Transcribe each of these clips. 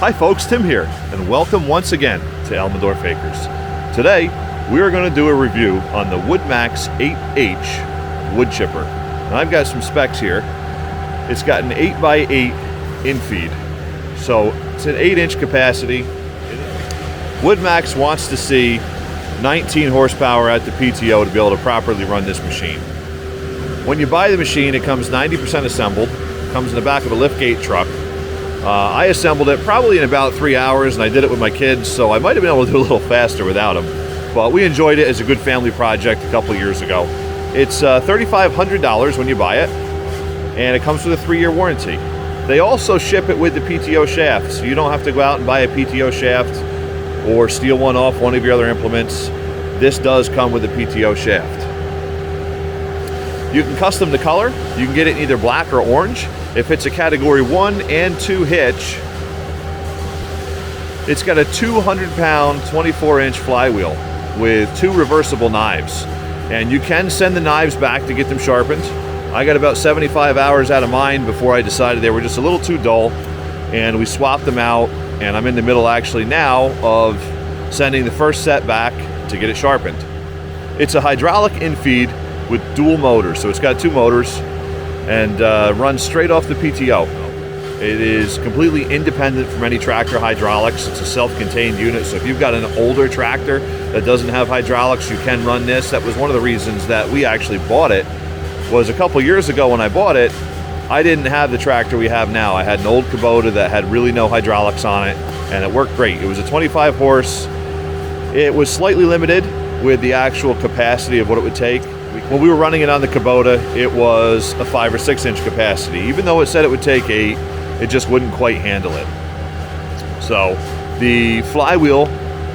Hi folks, Tim here, and welcome once again to Elmendorf Acres. Today, we are going to do a review on the WoodMaxx 8H wood chipper. And I've got some specs here. It's got an 8x8 infeed, so it's an 8-inch capacity. WoodMaxx wants to see 19 horsepower at the PTO to be able to properly run this machine. When you buy the machine, it comes 90% assembled, comes in the back of a liftgate truck. I assembled it probably in about 3 hours, and I did it with my kids, so I might have been able to do a little faster without them. But we enjoyed it as a good family project a couple years ago. It's $3,500 when you buy it, and it comes with a 3-year warranty. They also ship it with the PTO shaft, so you don't have to go out and buy a PTO shaft or steal one off one of your other implements. This does come with a PTO shaft. You can custom the color. You can get it in either black or orange. If it's a category 1 and 2 hitch, it's got a 200-pound, 24-inch flywheel with 2 reversible knives. And you can send the knives back to get them sharpened. I got about 75 hours out of mine before I decided they were just a little too dull, and we swapped them out, and I'm in the middle actually now of sending the first set back to get it sharpened. It's a hydraulic infeed with dual motors, so it's got 2 motors and runs straight off the PTO. It is completely independent from any tractor hydraulics. It's a self-contained unit, so if you've got an older tractor that doesn't have hydraulics, you can run this. That was one of the reasons that we actually bought it, was a couple years ago when I bought it, I didn't have the tractor we have now. I had an old Kubota that had really no hydraulics on it, and it worked great. It was a 25 horse. It was slightly limited with the actual capacity of what it would take. When we were running it on the Kubota, it was a 5 or 6 inch capacity. Even though it said it would take 8, it just wouldn't quite handle it. So the flywheel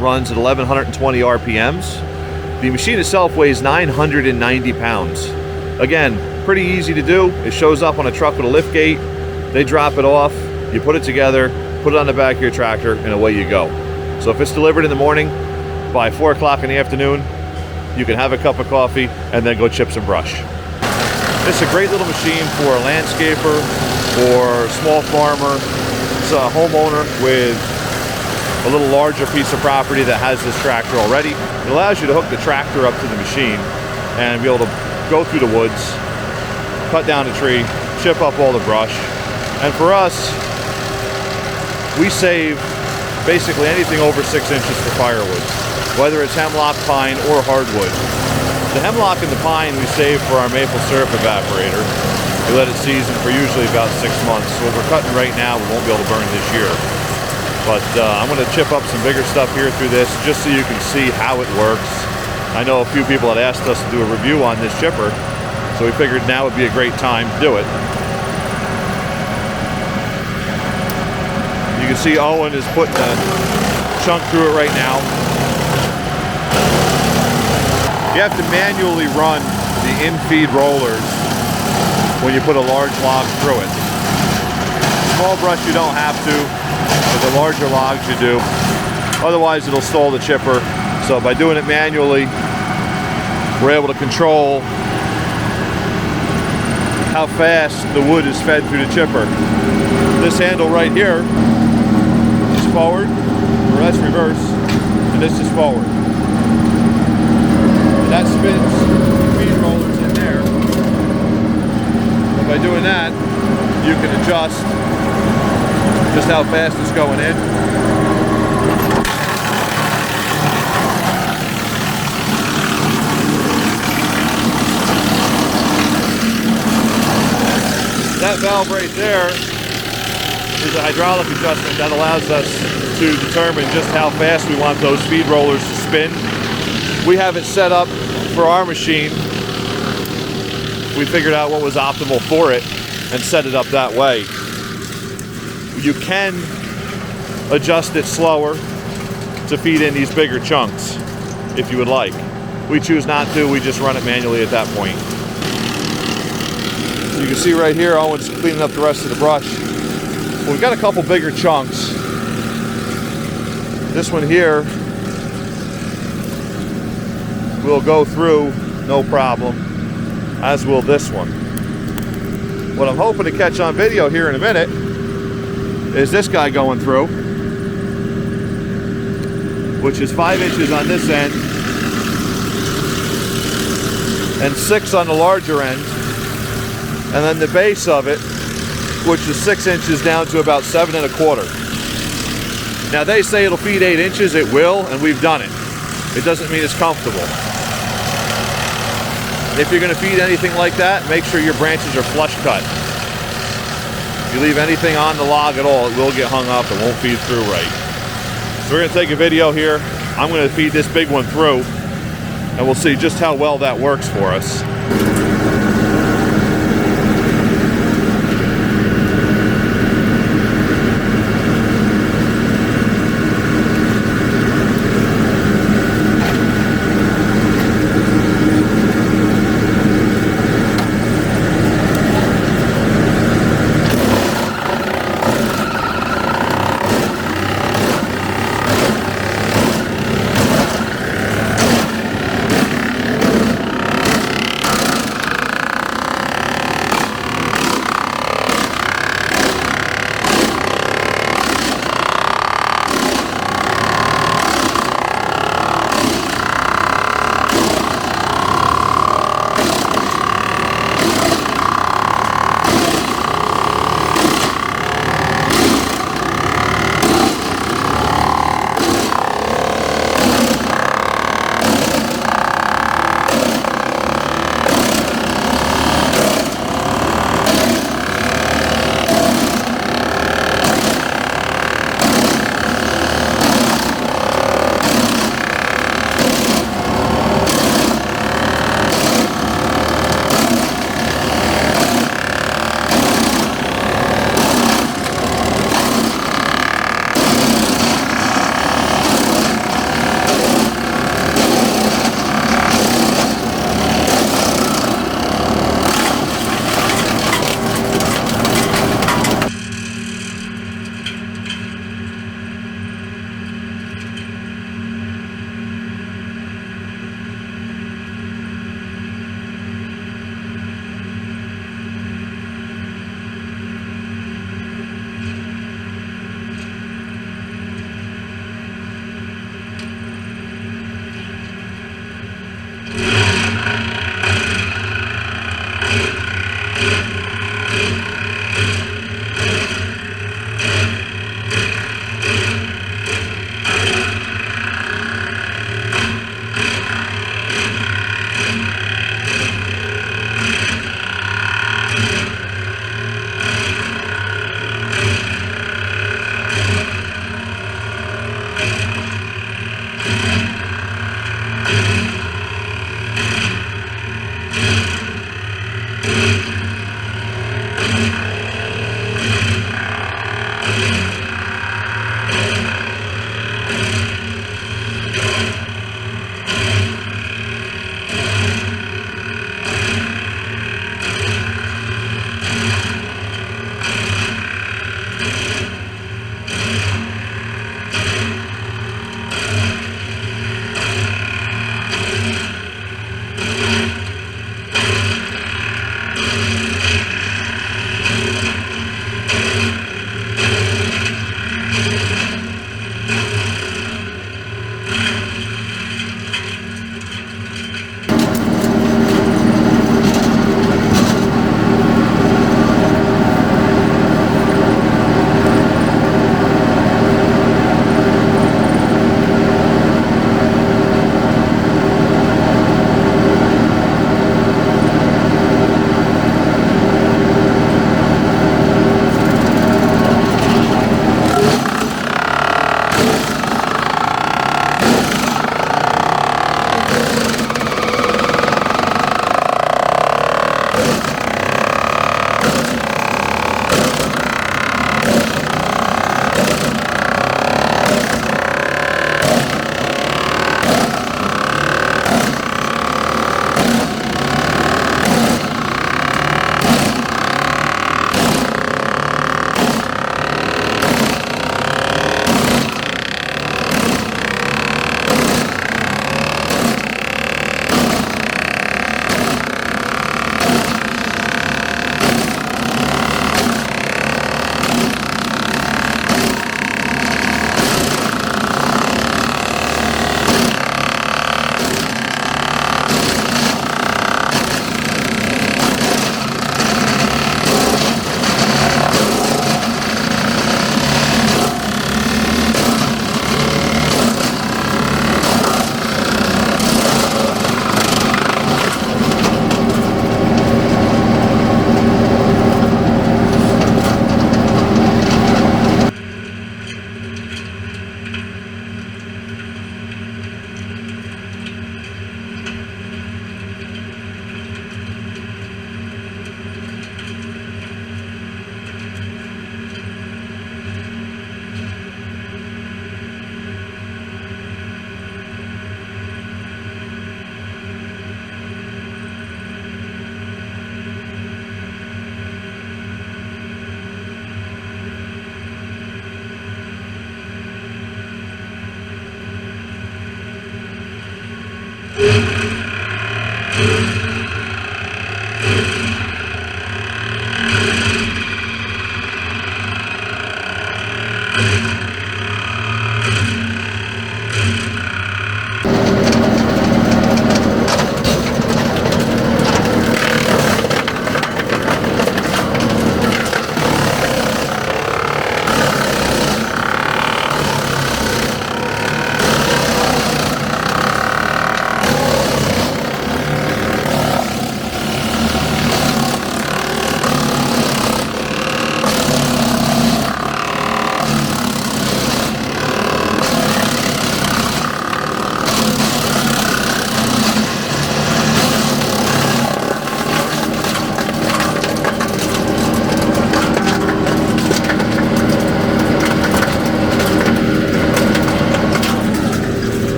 runs at 1120 RPMs. The machine itself weighs 990 pounds. Again, pretty easy to do. It shows up on a truck with a lift gate. They drop it off, you put it together, put it on the back of your tractor, and away you go. So if it's delivered in the morning, by 4 o'clock in the afternoon, you can have a cup of coffee and then go chip some brush. It's a great little machine for a landscaper or small farmer. It's a homeowner with a little larger piece of property that has this tractor already. It allows you to hook the tractor up to the machine and be able to go through the woods, cut down a tree, chip up all the brush. And for us, we save basically anything over 6 inches for firewood, whether it's hemlock, pine, or hardwood. The hemlock and the pine we save for our maple syrup evaporator. We let it season for usually about 6 months. So what we're cutting right now, we won't be able to burn this year. But I'm going to chip up some bigger stuff here through this just so you can see how it works. I know a few people had asked us to do a review on this chipper, so we figured now would be a great time to do it. You can see Owen is putting a chunk through it right now. You have to manually run the infeed rollers when you put a large log through it. Small brush you don't have to, but the larger logs you do. Otherwise it'll stall the chipper. So by doing it manually, we're able to control how fast the wood is fed through the chipper. This handle right here is forward, or that's reverse, and this is forward. And that spins the feed rollers in there. And by doing that, you can adjust just how fast it's going in. That valve right there is a hydraulic adjustment that allows us to determine just how fast we want those feed rollers to spin. We have it set up for our machine. We figured out what was optimal for it and set it up that way. You can adjust it slower to feed in these bigger chunks if you would like. We choose not to, we just run it manually at that point. You can see right here, Owen's cleaning up the rest of the brush. Well, we've got a couple bigger chunks. This one here will go through no problem, as will this one. What I'm hoping to catch on video here in a minute is this guy going through. which is 5 inches on this end and 6 on the larger end, and then the base of it, which is 6 inches down to about 7 1/4. Now they say it'll feed 8 inches, it will, and we've done it. It doesn't mean it's comfortable. If you're going to feed anything like that, make sure your branches are flush cut. If you leave anything on the log at all, it will get hung up and won't feed through right. So we're going to take a video here. I'm going to feed this big one through, and we'll see just how well that works for us.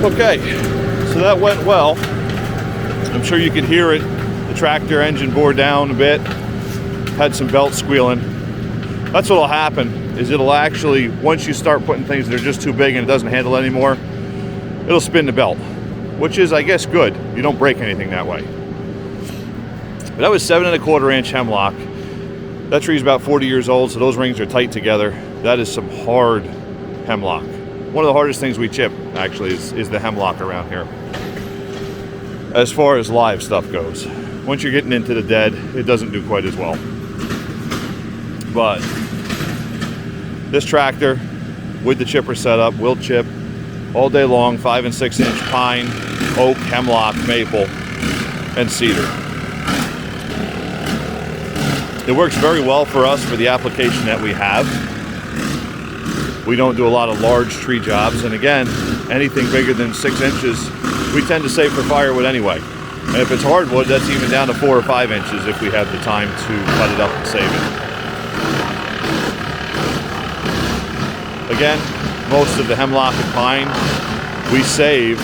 Okay, so that went well. I'm sure you could hear it. The tractor engine bore down a bit, had some belt squealing. That's what'll happen, is it'll actually, once you start putting things that are just too big and it doesn't handle anymore, it'll spin the belt, which is, I guess, good. You don't break anything that way. But that was 7¼ inch hemlock. That tree's about 40 years old, so those rings are tight together. That is some hard hemlock. One of the hardest things we chip, actually, is the hemlock around here. As far as live stuff goes. Once you're getting into the dead, it doesn't do quite as well. But this tractor, with the chipper setup, will chip all day long, 5- and 6-inch pine, oak, hemlock, maple, and cedar. It works very well for us for the application that we have. We don't do a lot of large tree jobs, and again, anything bigger than 6 inches, we tend to save for firewood anyway. And if it's hardwood, that's even down to 4 or 5 inches if we have the time to cut it up and save it. Again, most of the hemlock and pine we save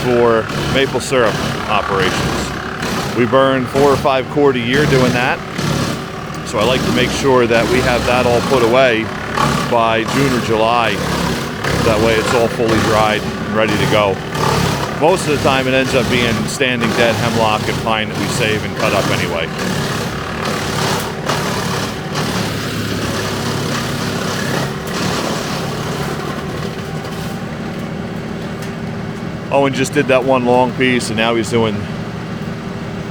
for maple syrup operations. We burn 4 or 5 cord a year doing that, so I like to make sure that we have that all put away by June or July. That way it's all fully dried and ready to go. Most of the time it ends up being standing dead hemlock and pine that we save and cut up anyway. Owen just did that one long piece, and now he's doing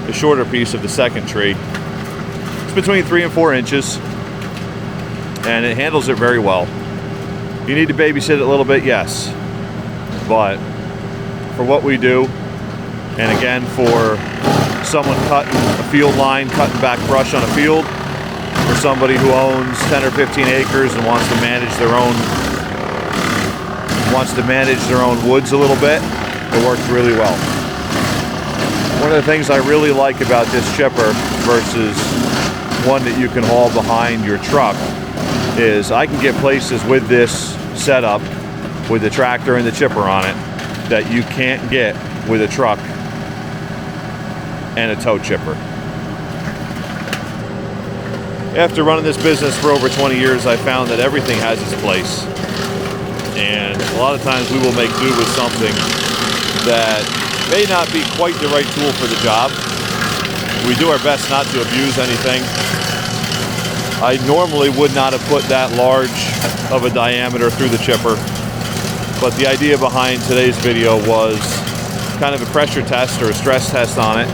the shorter piece of the second tree. It's between 3 and 4 inches, and it handles it very well. You need to babysit it a little bit, yes, but for what we do, and again for someone cutting a field line, cutting back brush on a field, for somebody who owns 10 or 15 acres and wants to manage their own woods a little bit, it works really well. One of the things I really like about this chipper versus one that you can haul behind your truck is I can get places with this setup, with the tractor and the chipper on it, that you can't get with a truck and a tow chipper. After running this business for over 20 years, I found that everything has its place. And a lot of times we will make do with something that may not be quite the right tool for the job. We do our best not to abuse anything. I normally would not have put that large of a diameter through the chipper, but the idea behind today's video was kind of a pressure test or a stress test on it,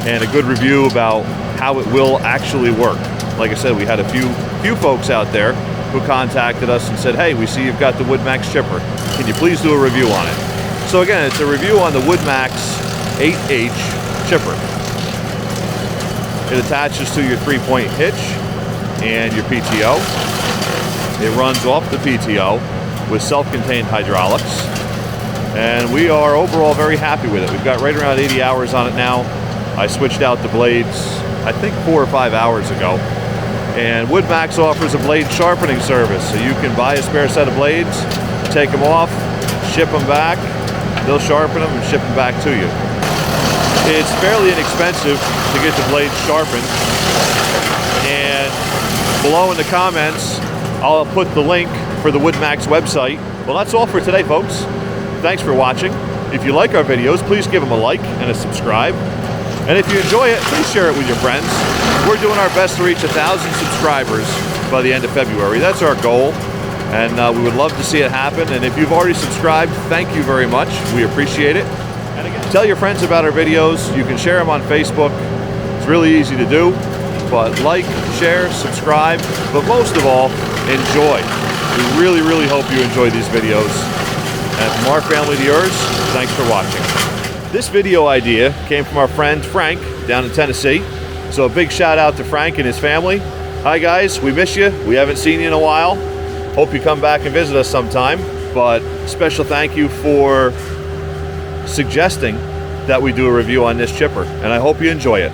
and a good review about how it will actually work. Like I said, we had a few folks out there who contacted us and said, hey, we see you've got the WoodMaxx Chipper. Can you please do a review on it? So again, it's a review on the WoodMaxx 8H Chipper. It attaches to your 3-point hitch and your PTO. It runs off the PTO with self-contained hydraulics, and we are overall very happy with it. We've got right around 80 hours on it now. I switched out the blades, I think 4 or 5 hours ago. And WoodMaxx offers a blade sharpening service, so you can buy a spare set of blades, take them off, ship them back, they'll sharpen them and ship them back to you. It's fairly inexpensive to get the blades sharpened, and below in the comments I'll put the link for the WoodMaxx website. Well, that's all for today, folks. Thanks for watching, If you like our videos, please give them a like and a subscribe. And if you enjoy it, please share it with your friends. We're doing our best to reach 1,000 subscribers by the end of February. That's our goal, and we would love to see it happen. And if you've already subscribed, thank you very much. We appreciate it. And again, tell your friends about our videos. You can share them on Facebook. It's really easy to do. But like, share, subscribe, but most of all, enjoy. We really, really hope you enjoy these videos. And from our family to yours, thanks for watching. This video idea came from our friend Frank down in Tennessee. So a big shout out to Frank and his family. Hi guys, we miss you. We haven't seen you in a while. Hope you come back and visit us sometime. But special thank you for suggesting that we do a review on this chipper. And I hope you enjoy it.